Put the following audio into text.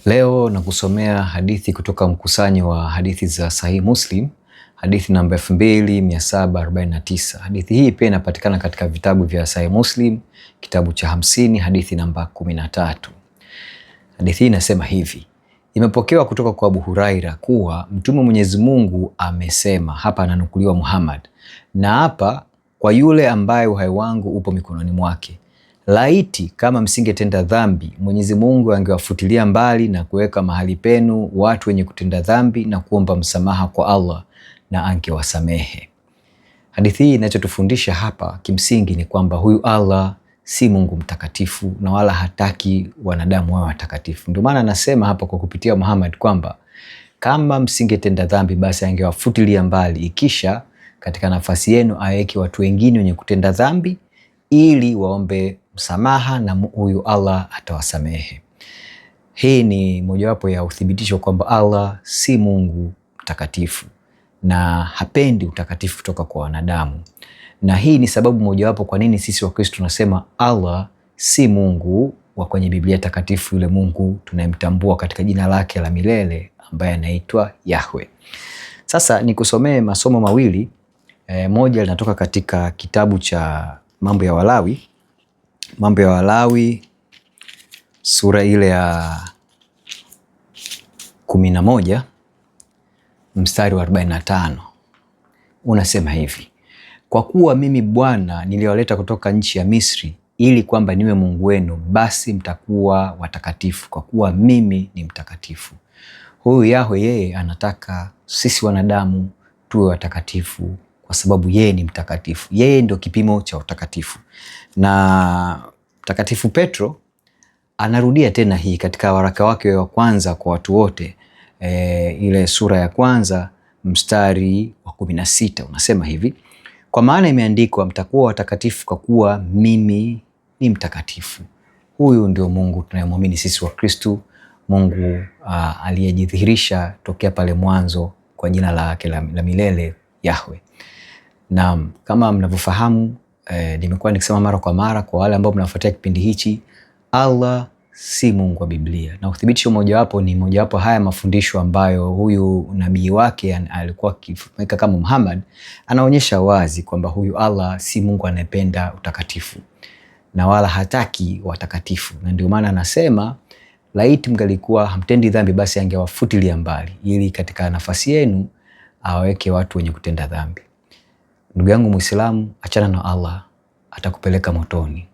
Leo na kusomea hadithi kutoka mkusanyo wa hadithi za Sahih Muslim, hadithi namba 2749. Hadithi hii pia inapatikana katika vitabu vya Sahih Muslim, kitabu cha 50, hadithi namba 13. Hadithi hii inasema hivi: imepokewa kutoka kwa Abu Huraira kuwa Mtume Mwenyezi Mungu amesema, hapa ananukuliwa Muhammad, na hapa kwa yule ambaye uhai wangu upo mikononi mwake, laiti kama msingetenda dhambi, Mwenyezi Mungu angewafutilia mbali na kuweka mahali penu watu wenye kutenda dhambi na kuomba msamaha kwa Allah na angewasamehe. Hadithi hii inachotufundisha hapa kimsingi ni kwamba huyu Allah si Mungu mtakatifu na wala hataki wanadamu wawe watakatifu. Ndio maana anasema hapa kwa kupitia Muhammad kwamba kama msingetenda dhambi basi angewafutilia mbali, ikisha katika nafasi yenu aweke watu wengine wenye kutenda dhambi ili waombe msamaha na huyu Allah atawasamehe. Hii ni mojawapo ya uthibitisho kwamba Allah si Mungu mtakatifu na hapendi utakatifu kutoka kwa wanadamu. Na hii ni sababu mojawapo kwa nini sisi Wakristo tunasema Allah si Mungu wa kwenye Biblia takatifu, yule Mungu tunayemtambua katika jina lake la milele ambaye anaitwa Yahweh. Sasa nikusomee masomo mawili. Moja linatoka katika kitabu cha Mambo ya Walawi, Mambo ya Walawi sura ile ya 11 mstari wa 45. Unasema hivi: kwa kuwa mimi Bwana niliwaleta kutoka nchi ya Misri ili kwamba niwe Mungu wenu, basi mtakuwa watakatifu kwa kuwa mimi ni mtakatifu. Huyu Yahweh yeye anataka sisi wanadamu tuwe watakatifu kwa sababu yeye ni mtakatifu. Yeye ndio kipimo cha utakatifu. Na Mtakatifu Petro anarudia tena hii katika waraka wake wa kwanza kwa watu wote, ile sura ya kwanza mstari wa 16 unasema hivi: kwa maana imeandikwa, mtakuwa watakatifu kwa kuwa mimi ni mtakatifu. Huyu ndio Mungu tunayemwamini sisi wa Kristo, Mungu aliyejidhihirisha tokea pale mwanzo kwa jina lake la milele Yahweh. Na kama mnavyofahamu, nimekuwa nikisema mara kwa mara kwa wale ambao mnafuatia kipindi hichi, Allah si Mungu wa Biblia. Na uthibitisho mojawapo haya mafundisho ambayo huyu nabii wake alikuwa akifanyika kama Muhammad, anaonyesha wazi kwamba huyu Allah si Mungu anayependa utakatifu na wala hataki watakatifu. Na ndio maana anasema laiti mngalikuwa hamtendi dhambi basi angewafutilia mbali ili katika nafasi yenu aweke watu wenye kutenda dhambi. Ndugu yangu Muislamu, achana na Allah, atakupeleka motoni.